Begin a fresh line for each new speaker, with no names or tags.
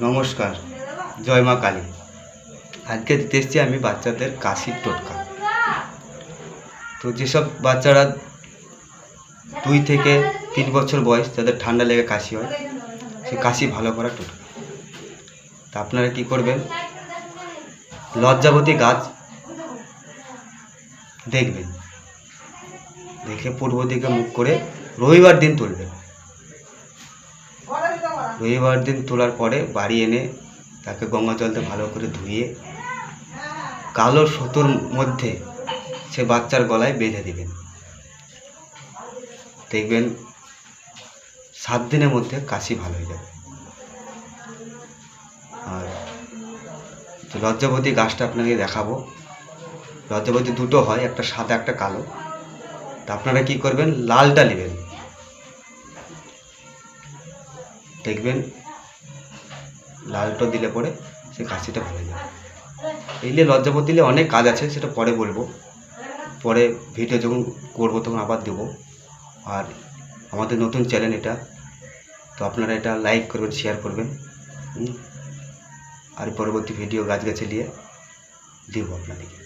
নমস্কার, জয় মা কালী। আজকে দিতে এসেছি আমি বাচ্চাদের কাশির টোটকা। তো যেসব বাচ্চারা 2 থেকে 3 বছর বয়স, যাদের ঠান্ডা লেগে কাশি হয়, সে কাশি ভালো করার টোটকা। তা আপনারা কী করবেন, লজ্জাবতী গাছ দেখবেন, দেখে পূর্ব দিকে মুখ করে রবিবার দিন তুলবেন। রবিবার দিন তোলার পরে বাড়ি এনে তাকে গঙ্গা জলতে ভালো করে ধুয়ে কালো সুতোর মধ্যে সে বাচ্চার গলায় বেঁধে দিবেন। দেখবেন 7 দিনের মধ্যে কাশি ভালো হয়ে যাবে। আর লজ্জাবতী গাছটা আপনাকে দেখাবো। লজ্জাবতী দুটো হয়, একটা সাদা একটা কালো। তা আপনারা কী করবেন, লালটা নেবেন। দেখবেন লালটা দিলে পরে সে কাশিটা ভালো যাবে। এই নিয়ে লজ্জাবতী নিয়ে অনেক কাজ আছে, সেটা পরে বলবো। পরে ভিডিও যখন করবো তখন আবার দেবো। আর আমাদের নতুন চ্যানেল এটা, তো আপনারা এটা লাইক করবেন, শেয়ার করবেন। আর পরবর্তী ভিডিও গাছ নিয়ে দেবো আপনাদেরকে।